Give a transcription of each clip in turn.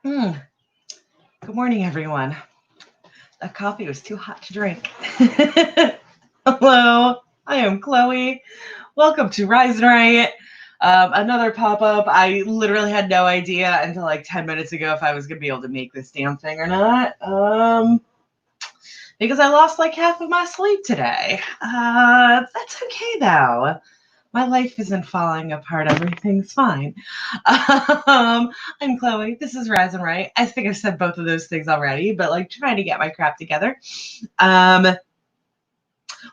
Mm. Good morning, everyone. That coffee was too hot to drink. Hello, I am Chloe. Welcome to Rise and Riot. Another pop-up. I literally had no idea until like 10 minutes ago if I was going to be able to make this damn thing or not. Because I lost like half of my sleep today. That's okay, though. My life isn't falling apart. Everything's fine. I'm Chloe. This is Raz and Right. I think I've said both of those things already, but like trying to get my crap together. We're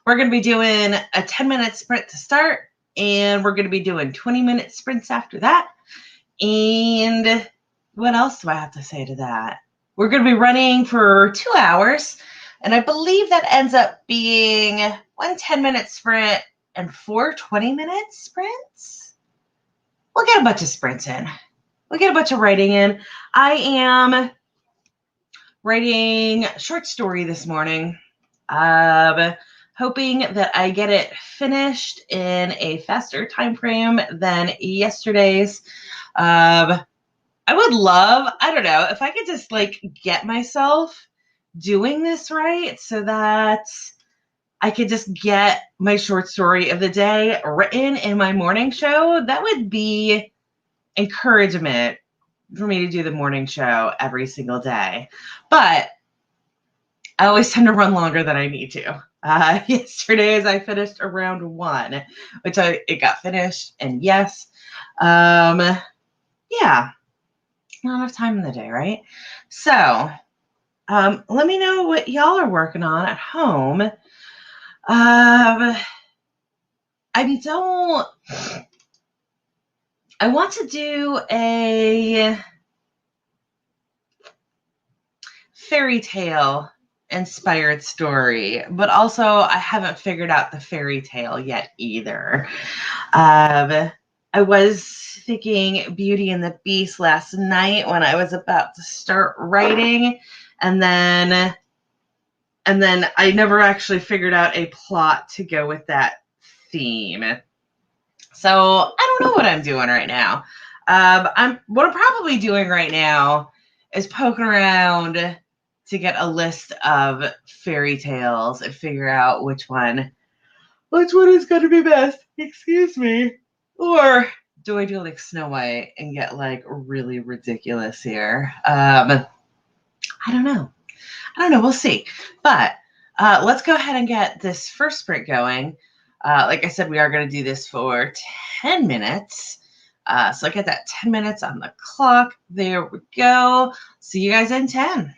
going to be doing a 10-minute sprint to start, and we're going to be doing 20-minute sprints after that. And what else do I have to say to that? We're going to be running for 2 hours, and I believe that ends up being one 10-minute sprint and 4 20-minute sprints. We'll get a bunch of sprints in. We'll get a bunch of writing in. I am writing a short story this morning, hoping that I get it finished in a faster time frame than yesterday's. I would love, I don't know, if I could just like get myself doing this right so that I could just get my short story of the day written in my morning show. That would be encouragement for me to do the morning show every single day. But I always tend to run longer than I need to. Yesterday's I finished around 1, which it got finished, and yes, yeah, not enough time in the day, right? So, let me know what y'all are working on at home. I want to do a fairy tale inspired story, but also I haven't figured out the fairy tale yet either. I was thinking Beauty and the Beast last night when I was about to start writing, and then I never actually figured out a plot to go with that theme. So I don't know what I'm doing right now. What I'm probably doing right now is poking around to get a list of fairy tales and figure out which one is going to be best. Excuse me. Or do I do like Snow White and get like really ridiculous here? I don't know. We'll see. But let's go ahead and get this first sprint going. Like I said, we are going to do this for 10 minutes. So I get that 10 minutes on the clock. There we go. See you guys in 10.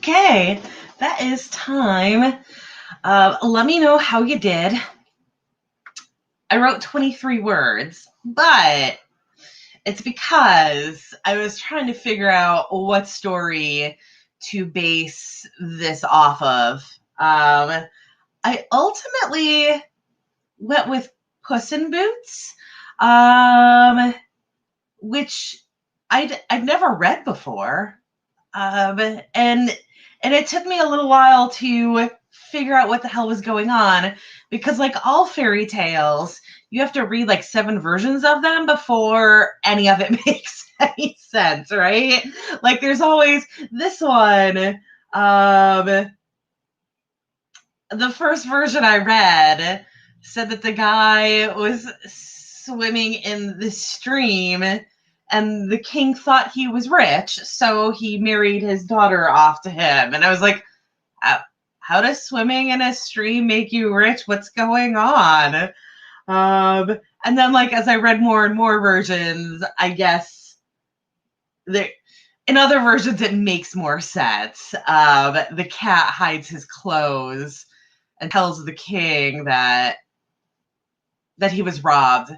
Okay, that is time. Let me know how you did. I wrote 23 words, but it's because I was trying to figure out what story to base this off of. I ultimately went with Puss in Boots, which I'd never read before. And it took me a little while to figure out what the hell was going on, because like all fairy tales, you have to read like 7 versions of them before any of it makes any sense, right? Like there's always this one. The first version I read said that the guy was swimming in the stream and the king thought he was rich, so he married his daughter off to him. And I was like, how does swimming in a stream make you rich? What's going on? And then, like, as I read more and more versions, I guess in other versions it makes more sense. The cat hides his clothes and tells the king that he was robbed.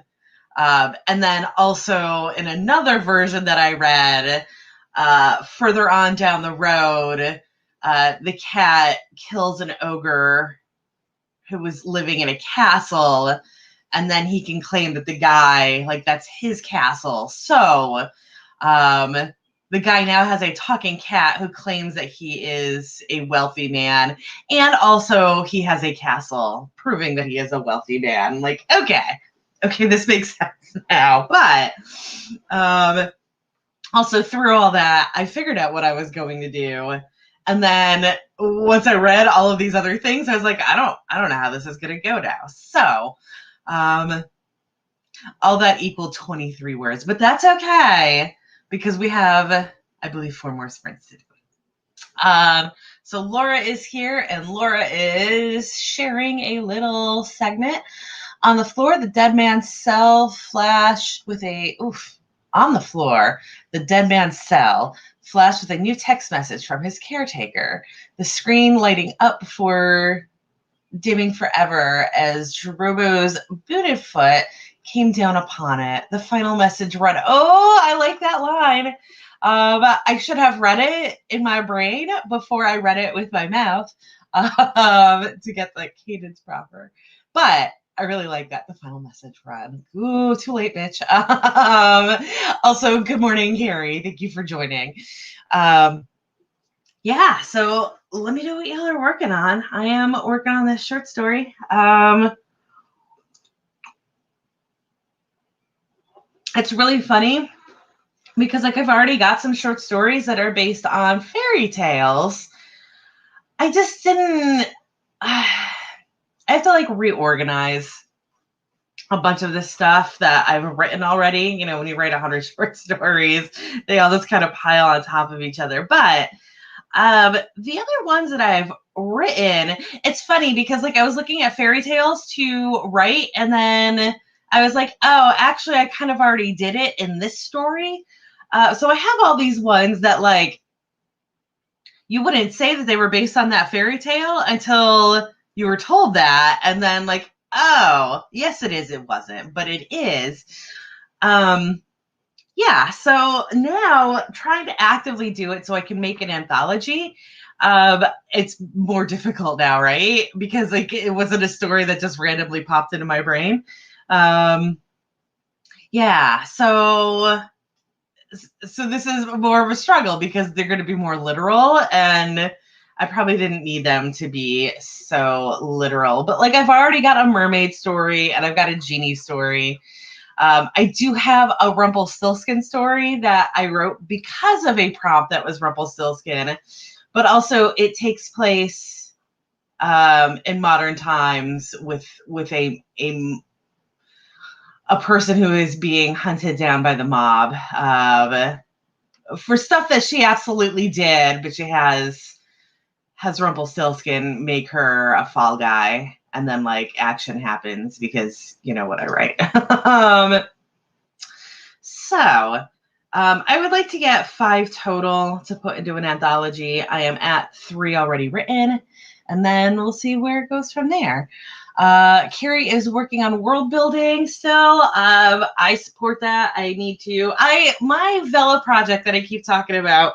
And then also in another version that I read, further on down the road, the cat kills an ogre who was living in a castle, and then he can claim that the guy, like, that's his castle. So the guy now has a talking cat who claims that he is a wealthy man, and also he has a castle, proving that he is a wealthy man. Like, okay, this makes sense now. But also through all that, I figured out what I was going to do. And then once I read all of these other things, I was like, I don't know how this is going to go now. So all that equaled 23 words, but that's okay, because we have, I believe, 4 more sprints to do. So Laura is here, and Laura is sharing a little segment. On the floor, the dead man's cell flashed with on the floor, the dead man's cell flashed with a new text message from his caretaker, the screen lighting up before dimming forever as Drobo's booted foot came down upon it. The final message read, I like that line. I should have read it in my brain before I read it with my mouth to get the cadence proper. But I really like that. The final message read, ooh, too late, bitch. Also, good morning, Carrie. Thank you for joining. Yeah, so let me know what y'all are working on. I am working on this short story. It's really funny because, like, I've already got some short stories that are based on fairy tales. I just didn't. I have to, like, reorganize a bunch of this stuff that I've written already. You know, when you write 100 short stories, they all just kind of pile on top of each other. But the other ones that I've written, it's funny because, like, I was looking at fairy tales to write, and then I was like, oh, actually, I kind of already did it in this story. So I have all these ones that, like, you wouldn't say that they were based on that fairy tale until you were told that, and then, like, oh, yes, it is. It wasn't, but it is. Yeah, so now trying to actively do it so I can make an anthology. It's more difficult now, right? Because, like, it wasn't a story that just randomly popped into my brain. Yeah, so this is more of a struggle because they're going to be more literal, and I probably didn't need them to be so literal. But, like, I've already got a mermaid story and I've got a genie story. I do have a Rumpelstiltskin story that I wrote because of a prompt that was Rumpelstiltskin, but also it takes place in modern times with a person who is being hunted down by the mob for stuff that she absolutely did, but she has Rumpelstiltskin make her a fall guy. And then, like, action happens because you know what I write. So I would like to get 5 total to put into an anthology. I am at 3 already written, and then we'll see where it goes from there. Carrie is working on world building still. I support that. I need to. My Vela project that I keep talking about,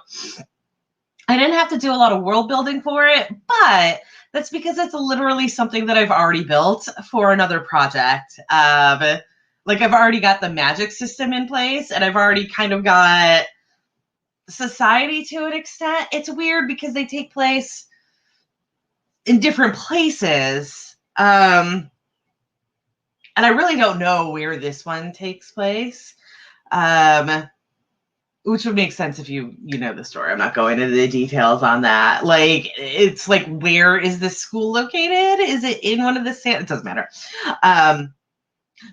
I didn't have to do a lot of world building for it, but that's because it's literally something that I've already built for another project. Like I've already got the magic system in place, and I've already kind of got society to an extent. It's weird because they take place in different places. And I really don't know where this one takes place. Which would make sense if you know the story. I'm not going into the details on that. Like, it's like, where is the school located? Is it in one of the it doesn't matter.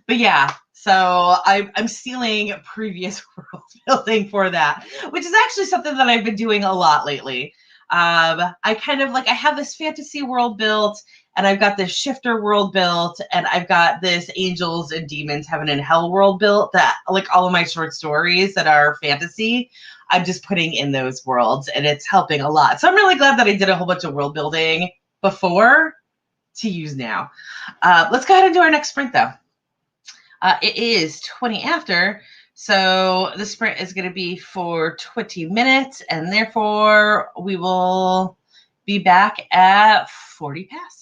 But yeah, so I'm stealing previous world building for that, which is actually something that I've been doing a lot lately. I kind of like, I have this fantasy world built, and I've got this shifter world built, and I've got this angels and demons, heaven and hell world built, that like all of my short stories that are fantasy, I'm just putting in those worlds, and it's helping a lot. So I'm really glad that I did a whole bunch of world building before to use now. Let's go ahead and do our next sprint though. It is 20 after, so the sprint is going to be for 20 minutes, and therefore we will be back at 40 past.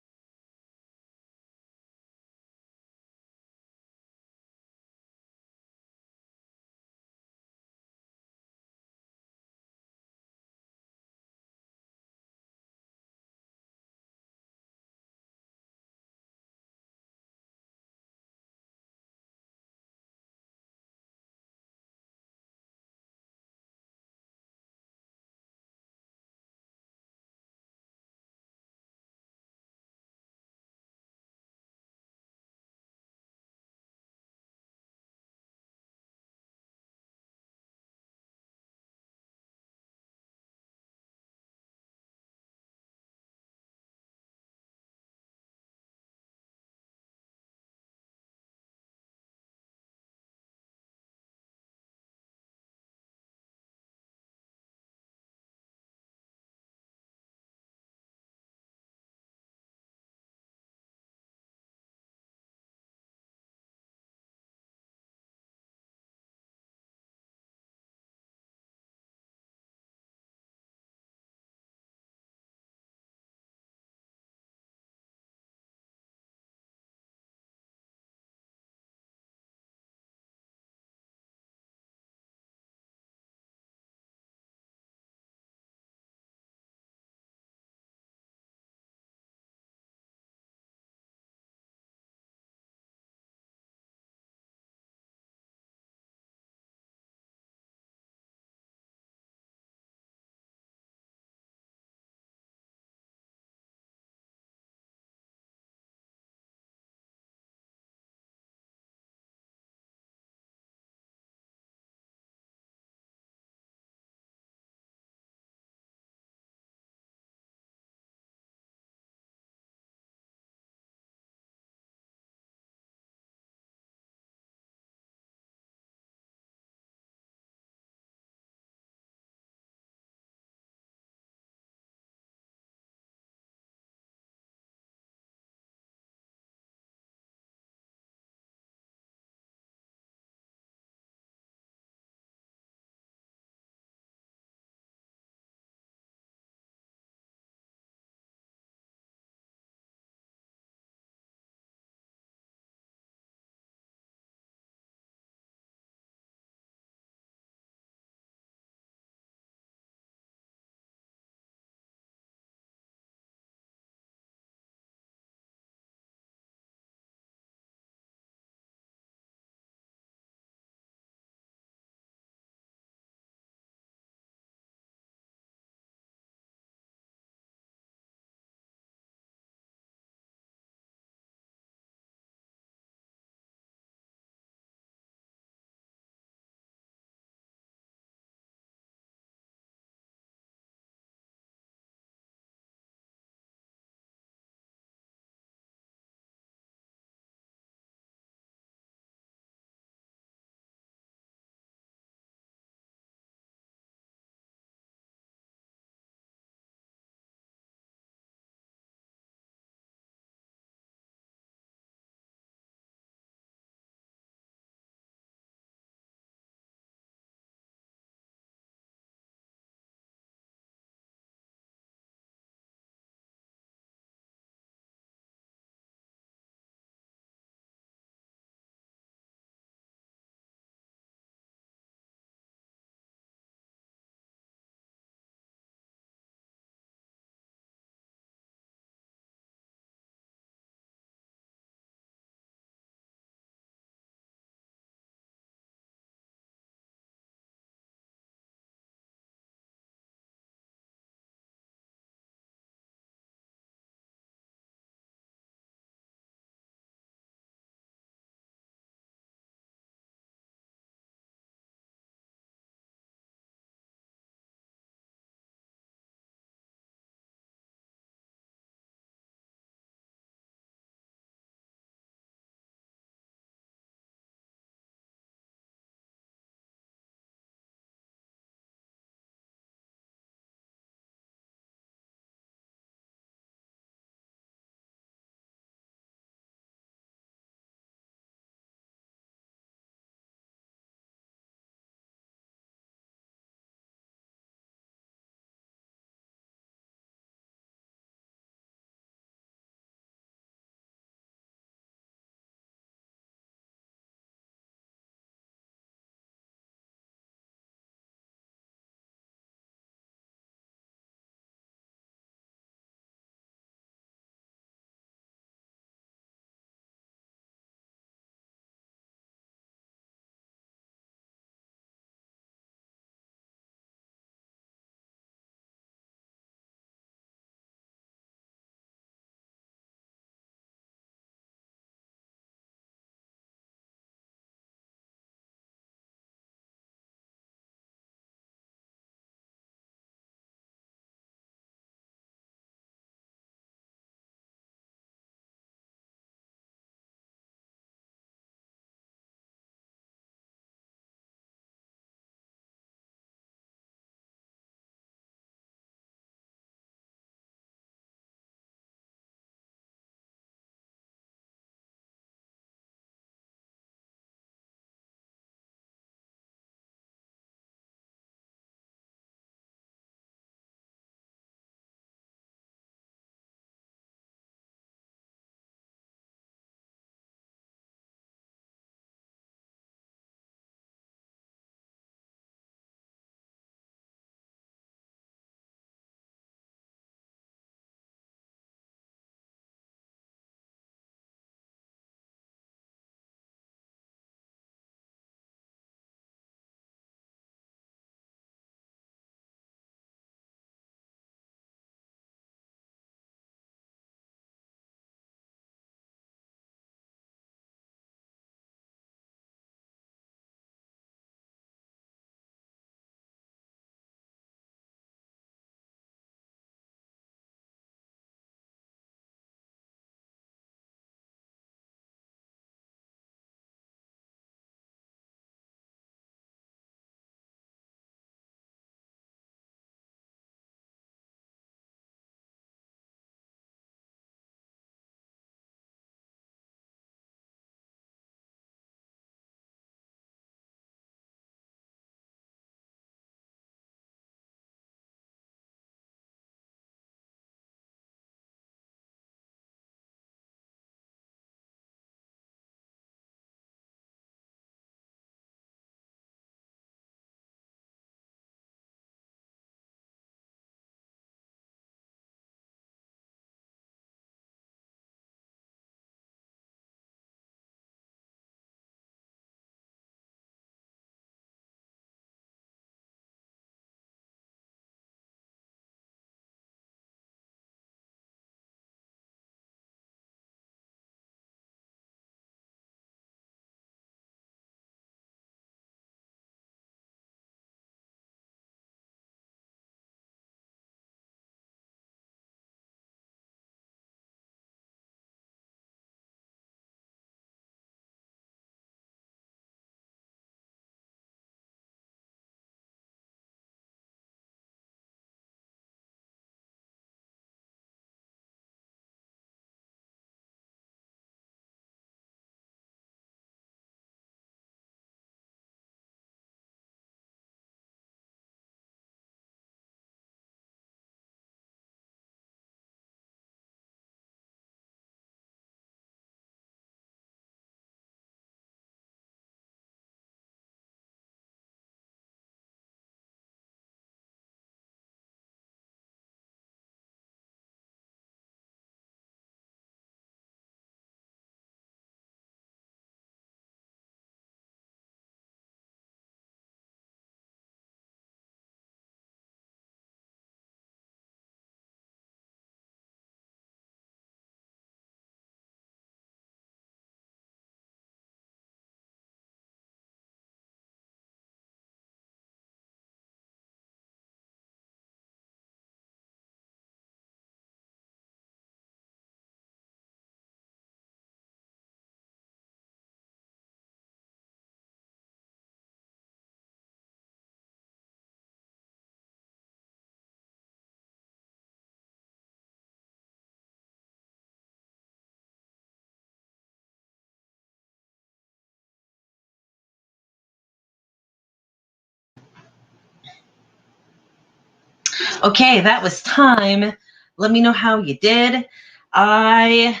Okay, that was time. Let me know how you did. I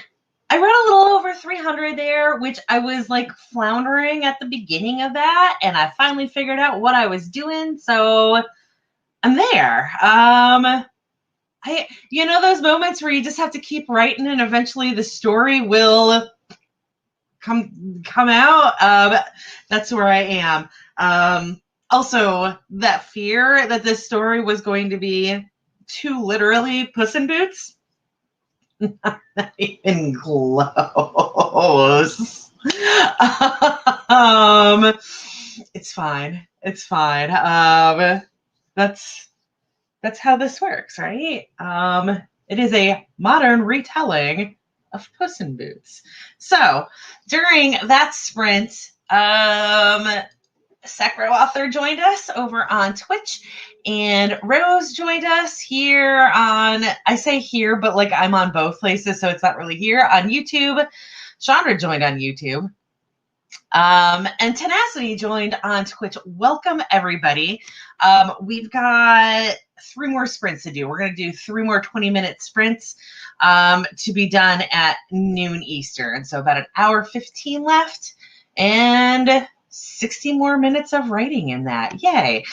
read a little over 300 there, which I was like floundering at the beginning of that, and I finally figured out what I was doing, so I'm there. Those moments where you just have to keep writing, and eventually the story will come out. That's where I am. Also, that fear that this story was going to be too literally Puss in Boots. Not even close. It's fine. It's fine. That's how this works, right? It is a modern retelling of Puss in Boots. So during that sprint, Sacro Author joined us over on Twitch, and Rose joined us here on, I say here, but like I'm on both places, so it's not really here, on YouTube. Chandra joined on YouTube. And Tenacity joined on Twitch. Welcome, everybody. We've got 3 more sprints to do. We're going to do 3 more 20-minute sprints to be done at noon Eastern. So about an hour 15 left and 60 more minutes of writing in that. Yay.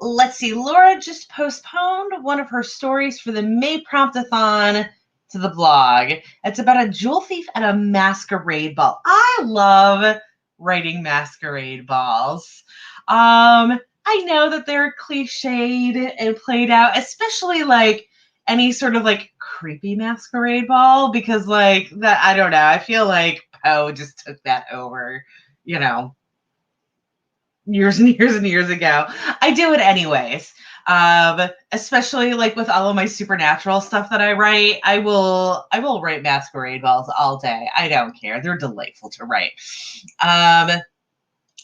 Let's see. Laura just postponed one of her stories for the May Promptathon to the blog. It's about a jewel thief at a masquerade ball. I love writing masquerade balls. I know that they're cliched and played out, especially like any sort of like creepy masquerade ball, because like that, I don't know. I feel like Poe just took that over, years and years and years ago. I do it anyways. Especially like with all of my supernatural stuff that I write, I will write masquerade balls all day. I don't care. They're delightful to write.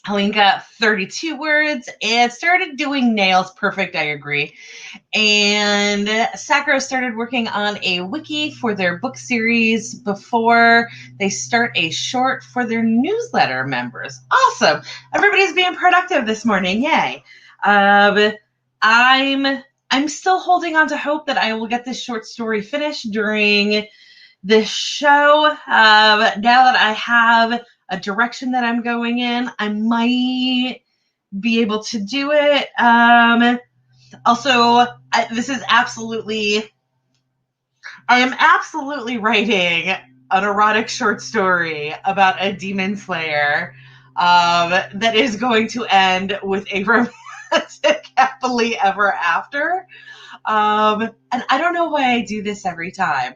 Helene got 32 words and started doing nails. Perfect, I agree. And Sacro started working on a wiki for their book series before they start a short for their newsletter members. Awesome. Everybody's being productive this morning. Yay. I'm still holding on to hope that I will get this short story finished during this show. Now that I have a direction that I'm going in, I might be able to do it. Also, I am absolutely writing an erotic short story about a demon slayer that is going to end with a romantic happily ever after. And I don't know why I do this every time.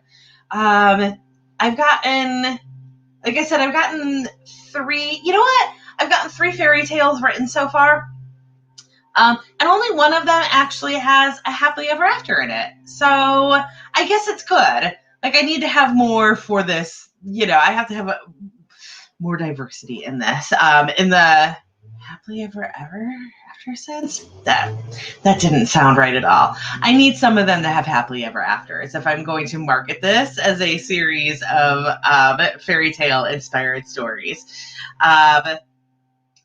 I've gotten 3, I've gotten 3 fairy tales written so far. And only one of them actually has a happily ever after in it. So I guess it's good. Like, I need to have more for this. I have to have more diversity in this. In the happily ever after sense, that didn't sound right at all. I need some of them to have happily ever afters if I'm going to market this as a series of fairy tale inspired stories.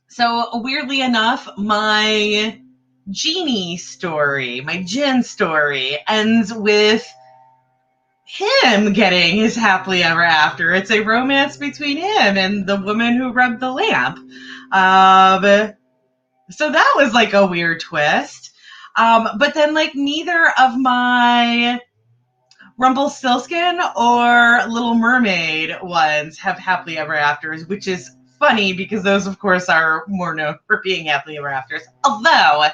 So weirdly enough, my genie story, my djinn story, ends with him getting his happily ever after. It's a romance between him and the woman who rubbed the lamp. So that was like a weird twist. But then like neither of my Rumpelstiltskin or Little Mermaid ones have happily ever afters, which is funny because those, of course, are more known for being happily ever afters. Although,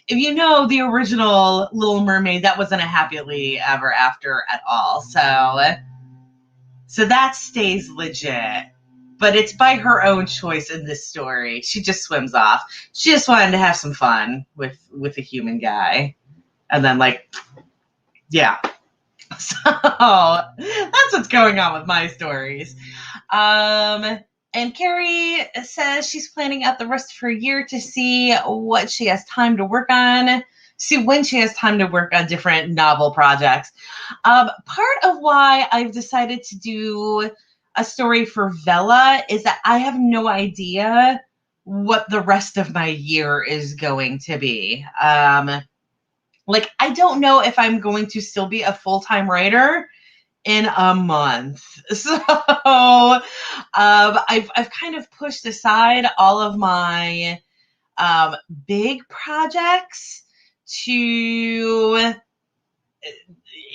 if you know the original Little Mermaid, that wasn't a happily ever after at all. So that stays legit. But it's by her own choice in this story. She just swims off. She just wanted to have some fun with a human guy. And then, yeah. So that's what's going on with my stories. And Carrie says she's planning out the rest of her year to see what she has time to work on, see when she has time to work on different novel projects. Part of why I've decided to do a story for Vella is that I have no idea what the rest of my year is going to be. Like, I don't know if I'm going to still be a full-time writer in a month. So I've kind of pushed aside all of my big projects to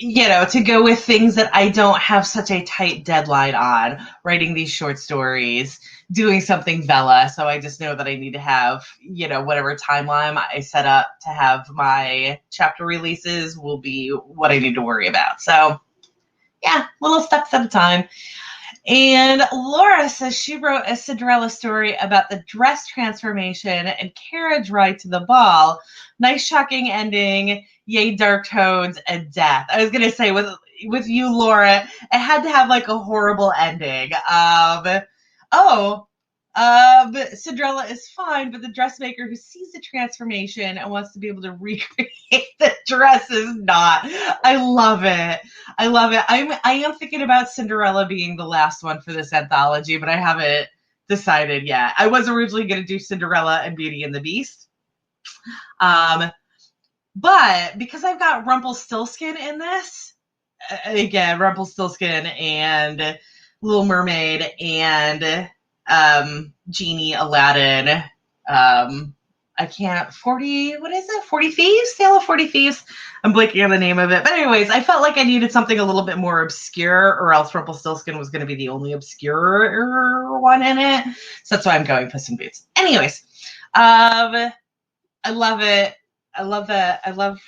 to go with things that I don't have such a tight deadline on, writing these short stories, doing something Vela. So I just know that I need to have, whatever timeline I set up to have my chapter releases will be what I need to worry about. So yeah, little steps at a time. And Laura says she wrote a Cinderella story about the dress transformation and carriage ride to the ball. Nice, shocking ending. Yay, dark tones and death. I was gonna say with you, Laura, it had to have like a horrible ending. Cinderella is fine, but the dressmaker who sees the transformation and wants to be able to recreate the dress is not. I love it. I love it. I am thinking about Cinderella being the last one for this anthology, but I haven't decided yet. I was originally going to do Cinderella and Beauty and the Beast. But because I've got Rumpelstiltskin in this, again, Rumpelstiltskin and Little Mermaid and Genie, Aladdin, I can't, 40 Thieves? Tale of 40 Thieves? I'm blanking on the name of it. But anyways, I felt like I needed something a little bit more obscure, or else Rumpelstiltskin was going to be the only obscure one in it. So that's why I'm going Puss in Boots. Anyways, I love it. I love that. I love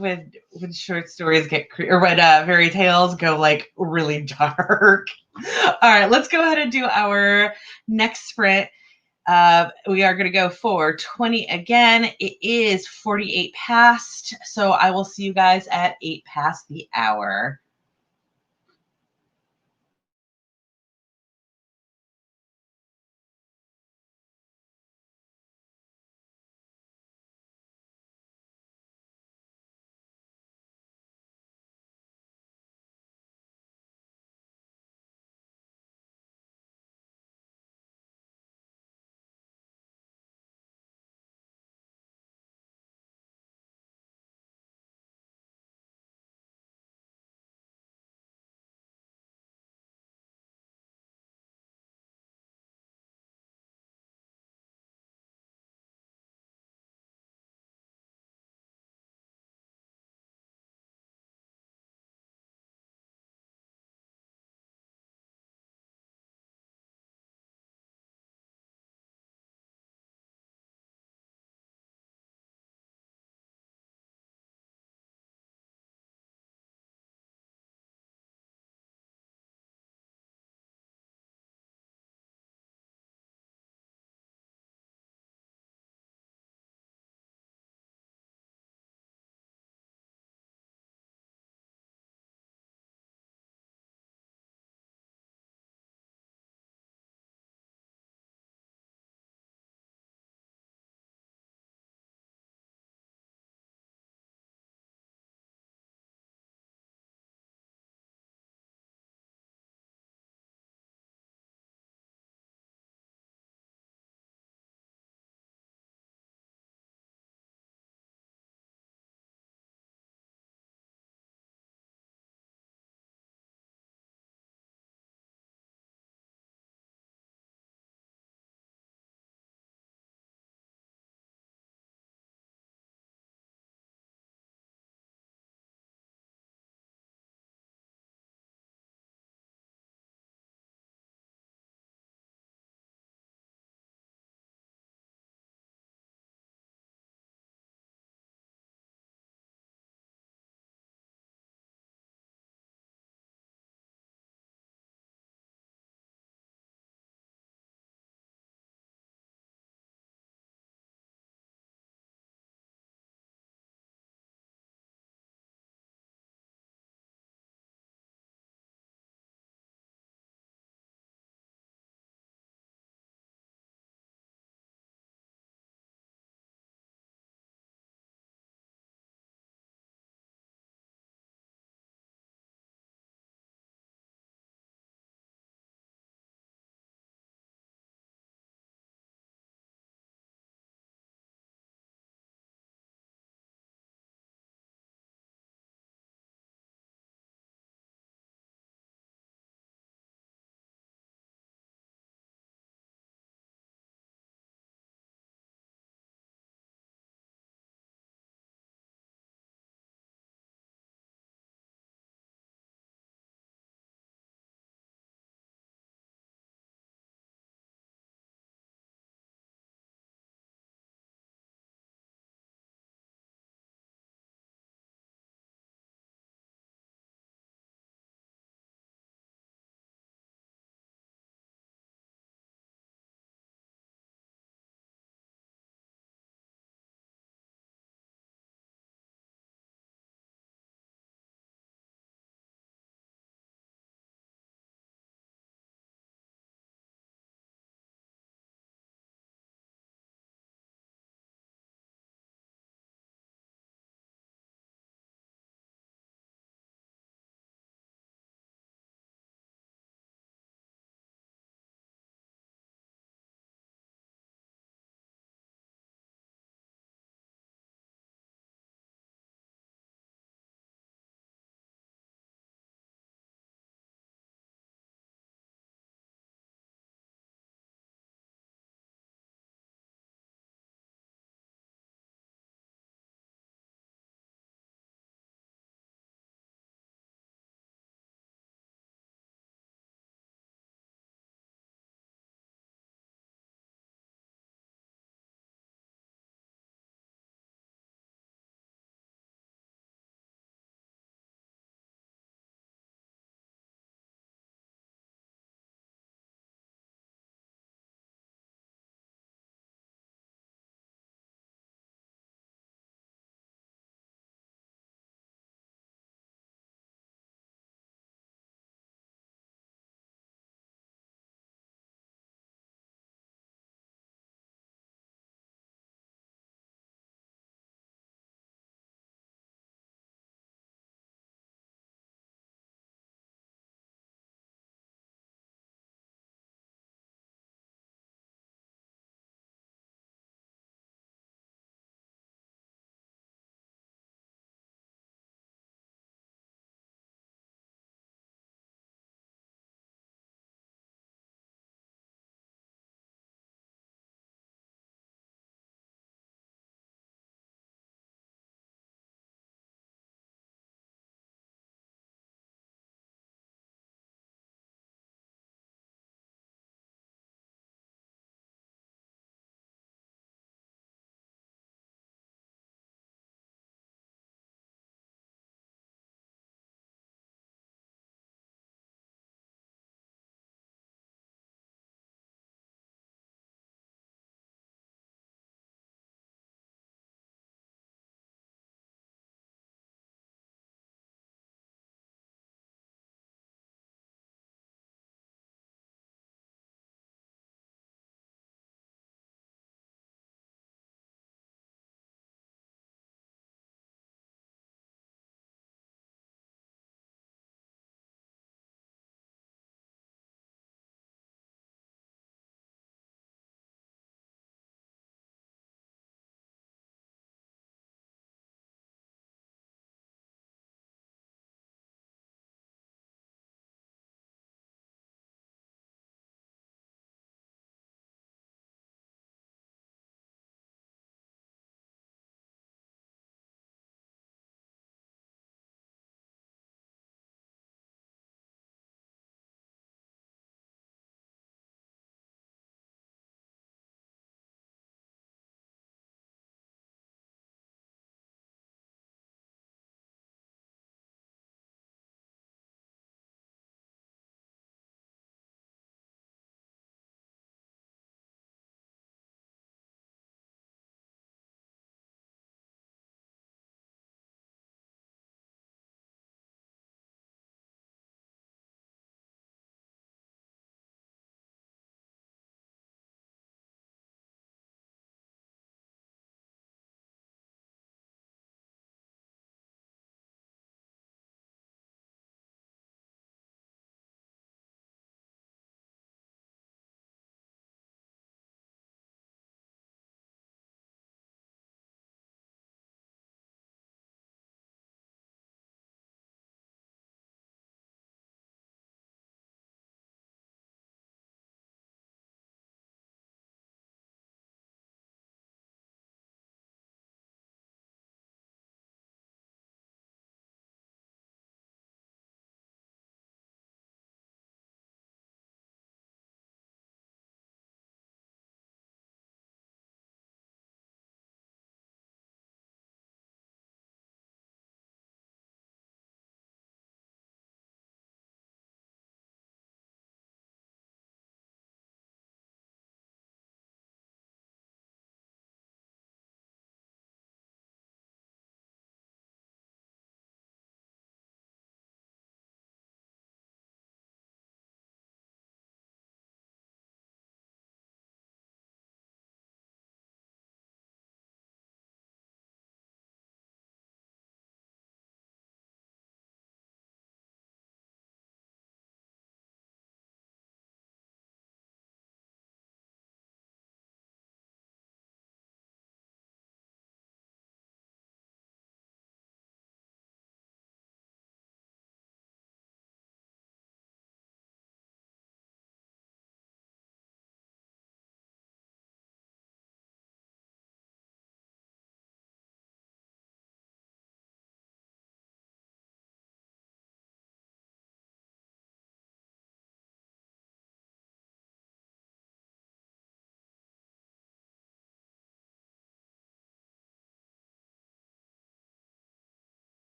when short stories get or when fairy tales go like really dark. All right, let's go ahead and do our next sprint. We are going to go for 20 again. It is 48 past, so I will see you guys at 8 past the hour.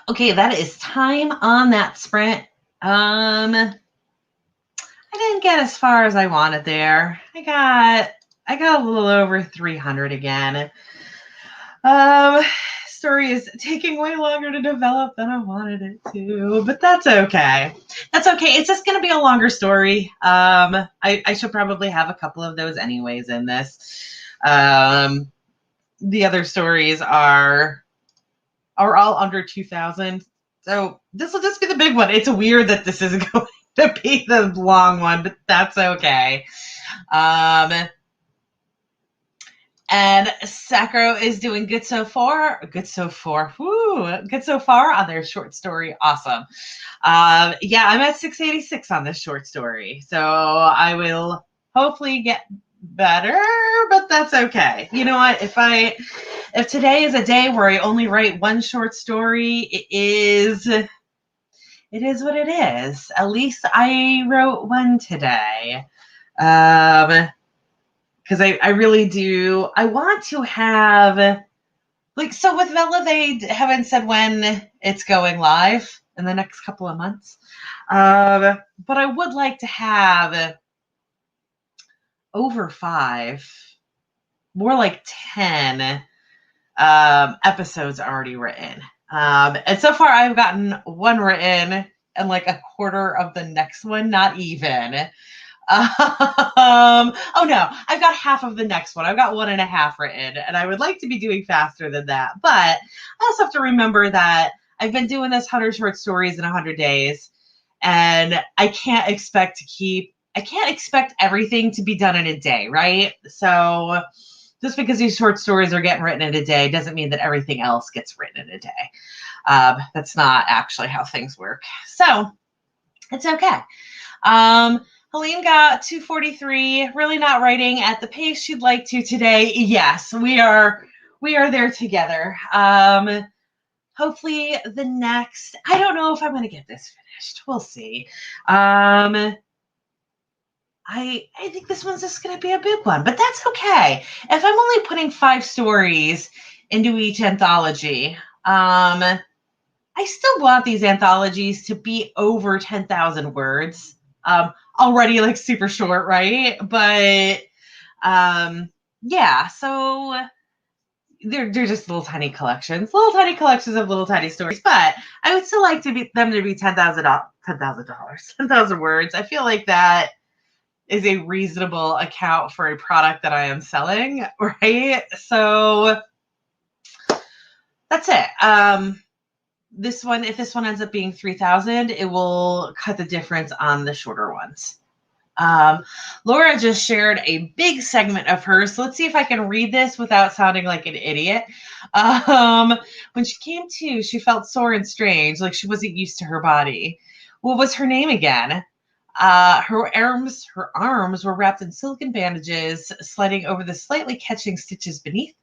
Okay, that is time on that sprint. I didn't get as far as I wanted there. I got a little over 300 again. Story is taking way longer to develop than I wanted it to, but that's okay. That's okay. It's just going to be a longer story. I should probably have a couple of those anyways in this. The other stories are all under 2,000. So this will just be the big one. It's weird that this is going to be the long one, but that's okay. And Sacro is doing good so far. Good so far. Woo! Good so far on their short story. Awesome. Yeah, I'm at 686 on this short story. So I will hopefully get better, but that's okay. You know what? If today is a day where I only write one short story, it is what it is. At least I wrote one today. Because I really do. I want to have, like, so with Vela, they haven't said when it's going live in the next couple of months. But I would like to have over 5, more like 10 episodes already written. And so far I've gotten one written and like a quarter of the next one, not even. Oh no, I've got half of the next one. I've got 1.5 written, and I would like to be doing faster than that. But I also have to remember that I've been doing this 100 short stories in 100 days, and I can't expect everything to be done in a day, right? So just because these short stories are getting written in a day doesn't mean that everything else gets written in a day. That's not actually how things work. So it's okay. Helene got 243, really not writing at the pace she'd like to today. Yes, we are there together. Hopefully the next, I don't know if I'm going to get this finished. We'll see. I think this one's just going to be a big one, but that's okay. If I'm only putting 5 stories into each anthology, I still want these anthologies to be over 10,000 words. Already like super short, right? But yeah, so they're just little tiny collections of little tiny stories. But I would still like them to be 10,000 words. I feel like that is a reasonable account for a product that I am selling, right? So that's it. If this one ends up being 3,000, it will cut the difference on the shorter ones. Laura just shared a big segment of hers. So let's see if I can read this without sounding like an idiot. When she came to, she felt sore and strange, like she wasn't used to her body. What was her name again? Her arms were wrapped in silicone bandages, sliding over the slightly catching stitches beneath.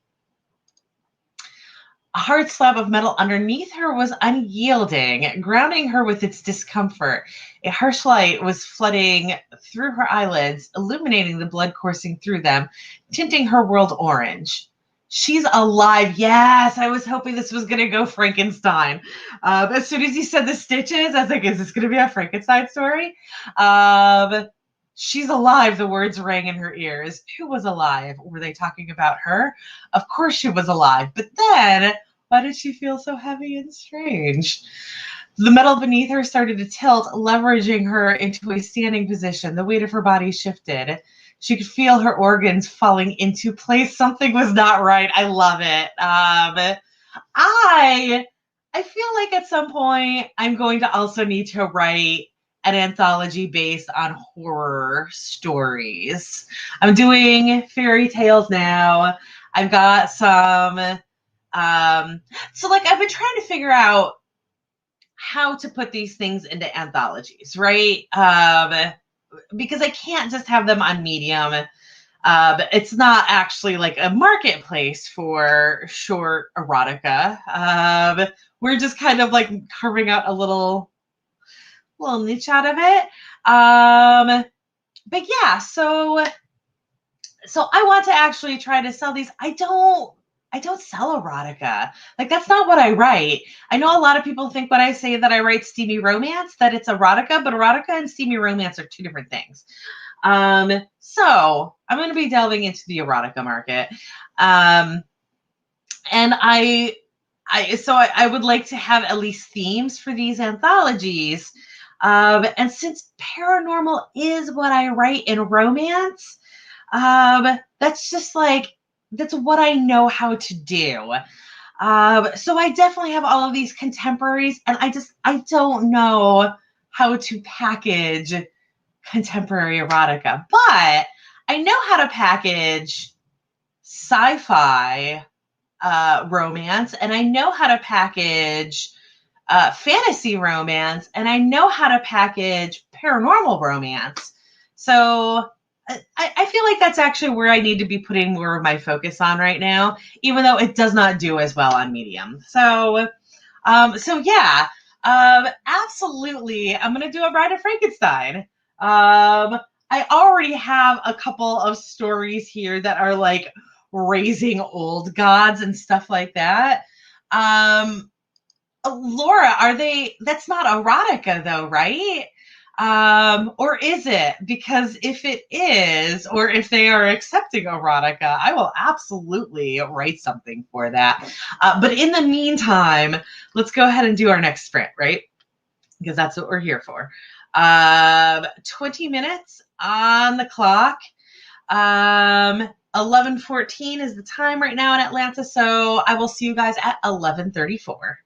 A hard slab of metal underneath her was unyielding, grounding her with its discomfort. A harsh light was flooding through her eyelids, illuminating the blood coursing through them, tinting her world orange. She's alive. Yes, I was hoping this was going to go Frankenstein. As soon as you said the stitches, I was like, is this going to be a Frankenstein story? She's alive, the words rang in her ears. Who was alive? Were they talking about her? Of course she was alive. But then, why did she feel so heavy and strange? The metal beneath her started to tilt, leveraging her into a standing position. The weight of her body shifted. She could feel her organs falling into place. Something was not right. I love it. I feel like at some point I'm going to also need to write an anthology based on horror stories. I'm doing fairy tales now. I've got some, so like I've been trying to figure out how to put these things into anthologies, right? Because I can't just have them on Medium. It's not actually like a marketplace for short erotica. We're just kind of like carving out a little niche out of it. But yeah, so I want to actually try to sell these. I don't I don't sell erotica. Like, that's not what I write. I know a lot of people think when I say that I write steamy romance that it's erotica, but erotica and steamy romance are two different things. So I'm going to be delving into the erotica market. And I would like to have at least themes for these anthologies. And since paranormal is what I write in romance, that's just like, that's what I know how to do. So I definitely have all of these contemporaries, and I don't know how to package contemporary erotica, but I know how to package sci-fi romance, and I know how to package fantasy romance, and I know how to package paranormal romance. So I feel like that's actually where I need to be putting more of my focus on right now, even though it does not do as well on Medium. So yeah, absolutely. I'm going to do a Bride of Frankenstein. I already have a couple of stories here that are like raising old gods and stuff like that. Laura, that's not erotica though, right? Or is it? Because if it is, or if they are accepting erotica, I will absolutely write something for that. But in the meantime, let's go ahead and do our next sprint, right? Because that's what we're here for. 20 minutes on the clock. 11:14 is the time right now in Atlanta, so I will see you guys at 11:34.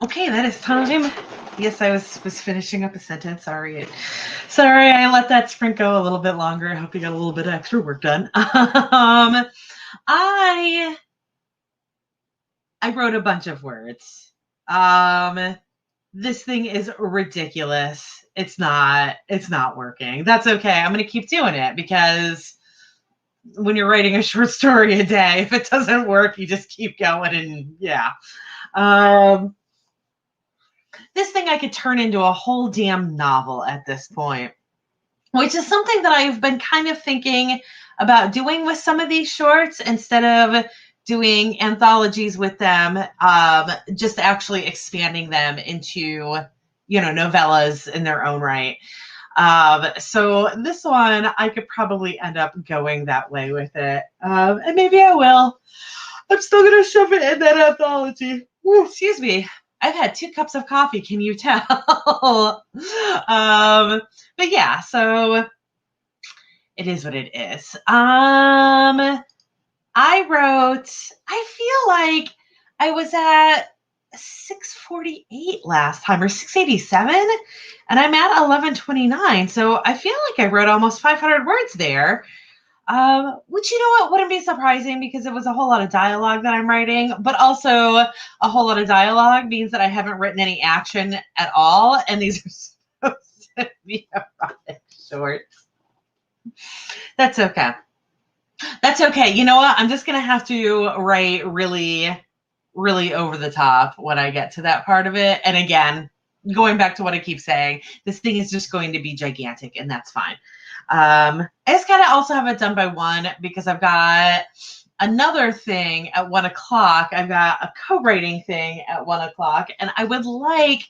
Okay, that is time. Yes, I was finishing up a sentence. Sorry, I let that sprint go a little bit longer. I hope you got a little bit of extra work done. I wrote a bunch of words. This thing is ridiculous. It's not working. That's okay. I'm going to keep doing it because when you're writing a short story a day, if it doesn't work, you just keep going and yeah. This thing I could turn into a whole damn novel at this point, which is something that I've been kind of thinking about doing with some of these shorts instead of doing anthologies with them, just actually expanding them into, novellas in their own right. So this one, I could probably end up going that way with it. And maybe I will. I'm still going to shove it in that anthology. Ooh, excuse me. I've had 2 cups of coffee. Can you tell? But yeah, so it is what it is. I feel like I was at 648 last time or 687 and I'm at 1129. So I feel like I wrote almost 500 words there. Which, wouldn't be surprising because it was a whole lot of dialogue that I'm writing, but also a whole lot of dialogue means that I haven't written any action at all. And these are supposed to be erotic shorts. That's okay. That's okay. You know what? I'm just going to have to write really, really over the top when I get to that part of it. And again, going back to what I keep saying, this thing is just going to be gigantic and that's fine. I just got to also have it done by 1 because I've got another thing at 1:00. I've got a co-writing thing at 1:00 and I would like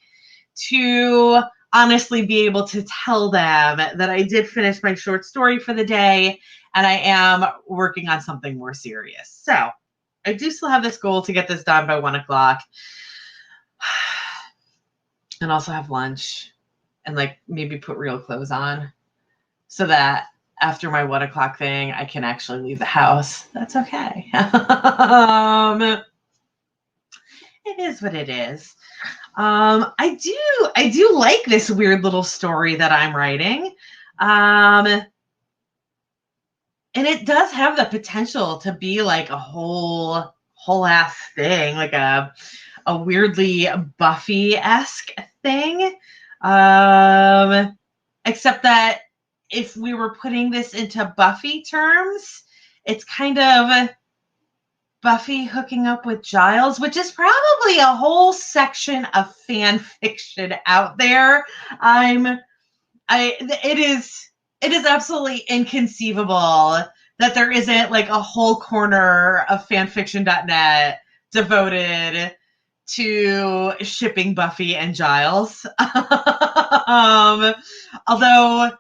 to honestly be able to tell them that I did finish my short story for the day and I am working on something more serious. So I do still have this goal to get this done by 1:00 and also have lunch and maybe put real clothes on so that after my 1:00 thing, I can actually leave the house. That's okay. It is what it is. I do like this weird little story that I'm writing. And it does have the potential to be like a whole ass thing, like a weirdly Buffy-esque thing. Except that if we were putting this into Buffy terms, it's kind of Buffy hooking up with Giles, which is probably a whole section of fan fiction out there. It is absolutely inconceivable that there isn't like a whole corner of fanfiction.net devoted to shipping Buffy and Giles. Although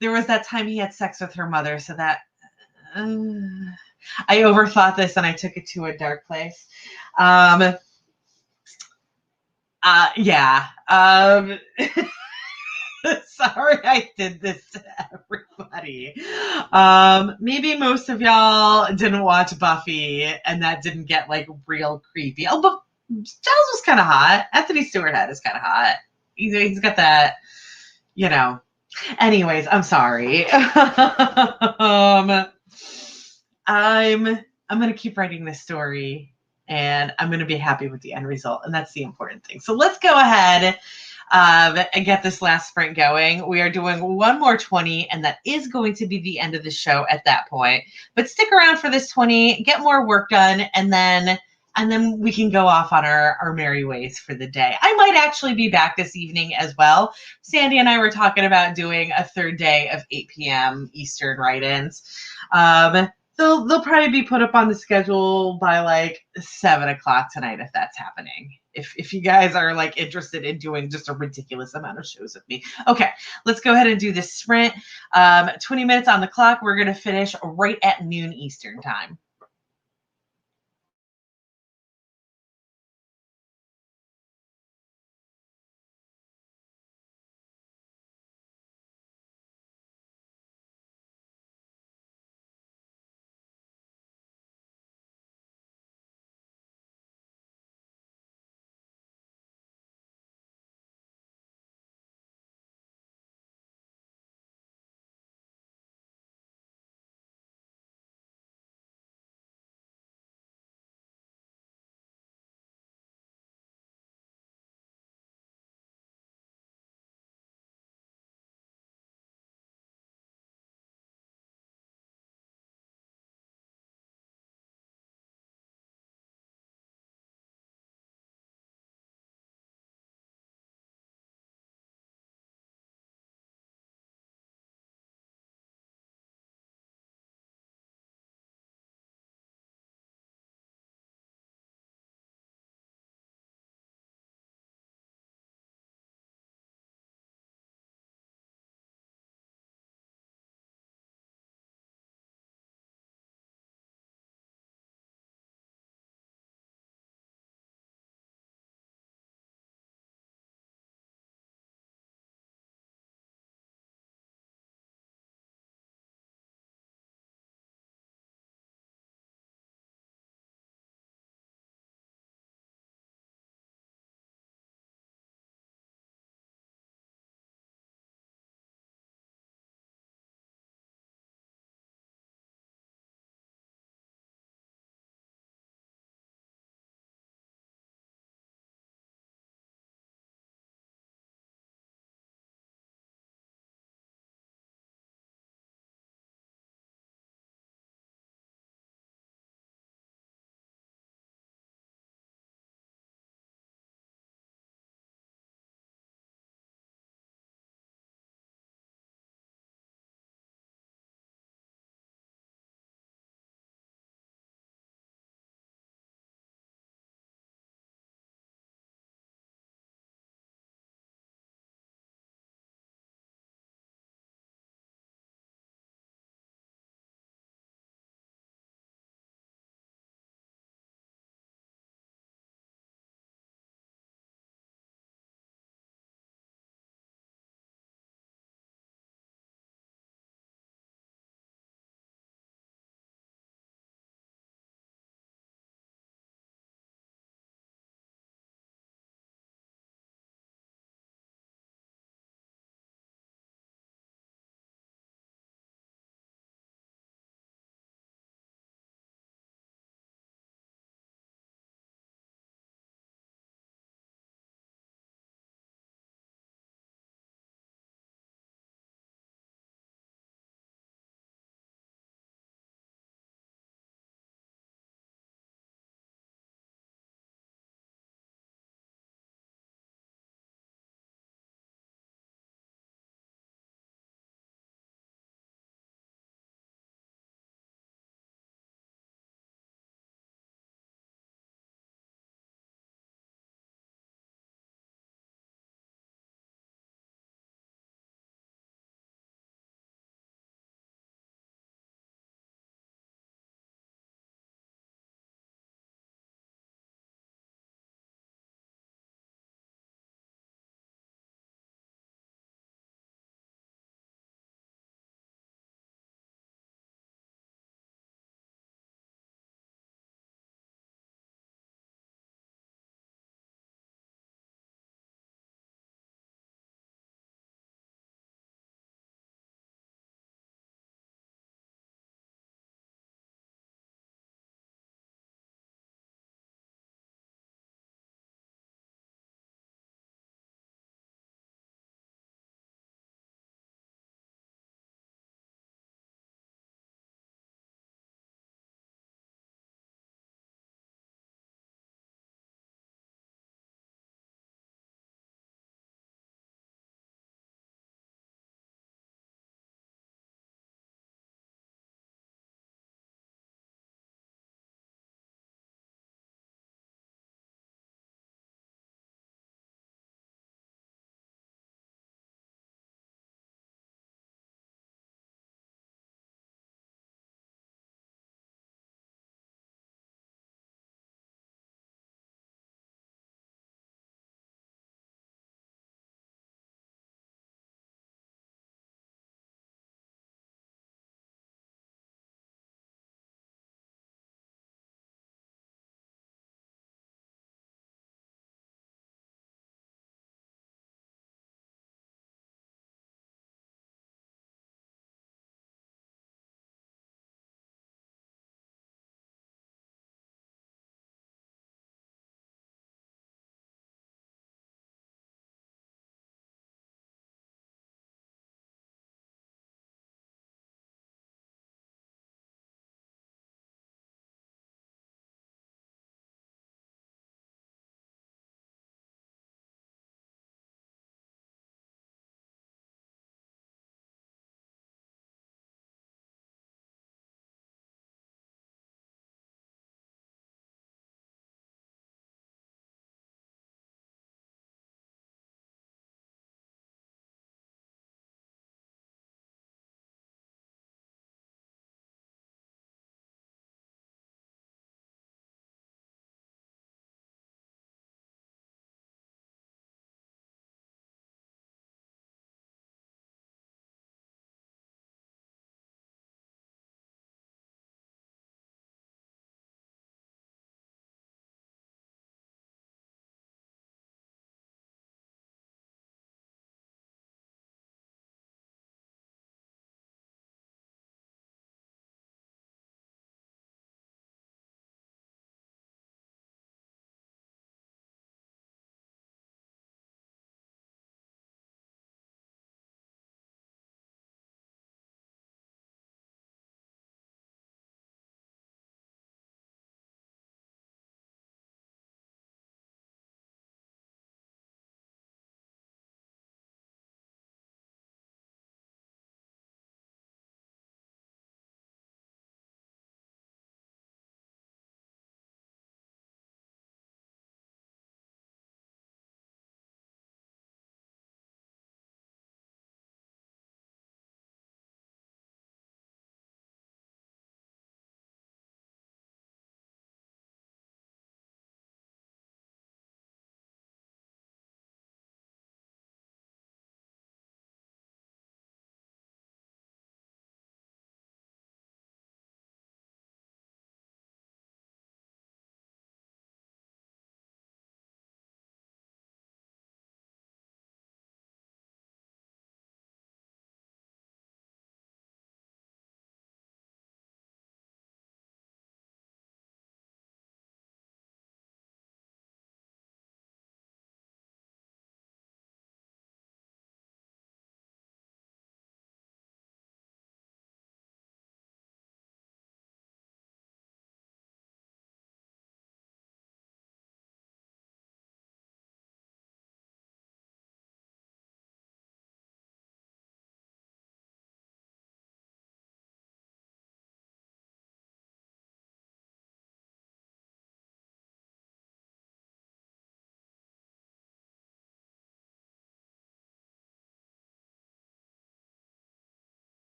there was that time he had sex with her mother, so that I overthought this and I took it to a dark place. Yeah. Sorry I did this to everybody. Maybe most of y'all didn't watch Buffy and that didn't get like real creepy. Oh, but Giles was kind of hot. Anthony Stewart Head is kind of hot. He's got that, you know. Anyways, I'm sorry. I'm gonna keep writing this story and I'm gonna be happy with the end result, and that's the important thing. So let's go ahead and get this last sprint going. We are doing 1 more 20, and that is going to be the end of the show at that point. But stick around for this 20, get more work done, and then we can go off on our merry ways for the day. I might actually be back this evening as well. Sandy and I were talking about doing a 3rd day of 8 p.m. Eastern write-ins. They'll probably be put up on the schedule by like 7:00 tonight if that's happening. If you guys are like interested in doing just a ridiculous amount of shows with me. Okay, let's go ahead and do this sprint. 20 minutes on the clock. We're going to finish right at noon Eastern time.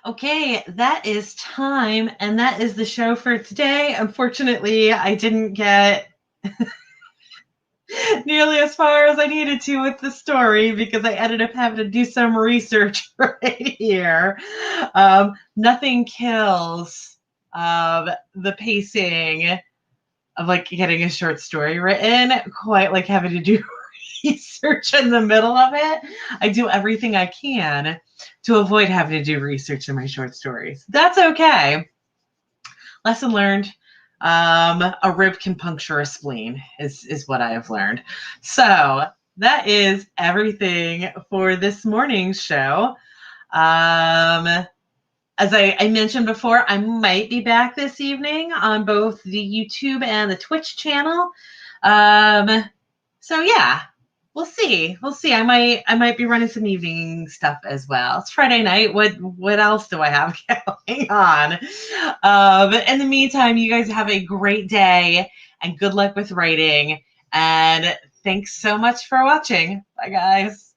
Okay, that is time, and that is the show for today. Unfortunately, I didn't get nearly as far as I needed to with the story because I ended up having to do some research right here. Nothing kills the pacing of like getting a short story written quite like having to do research in the middle of it. I do everything I can to avoid having to do research in my short stories. That's okay. Lesson learned. A rib can puncture a spleen is what I have learned. So that is everything for this morning's show. As I mentioned before, I might be back this evening on both the YouTube and the Twitch channel. So yeah, we'll see. We'll see. I might be running some evening stuff as well. It's Friday night. What else do I have going on? In the meantime, you guys have a great day and good luck with writing. And thanks so much for watching. Bye, guys.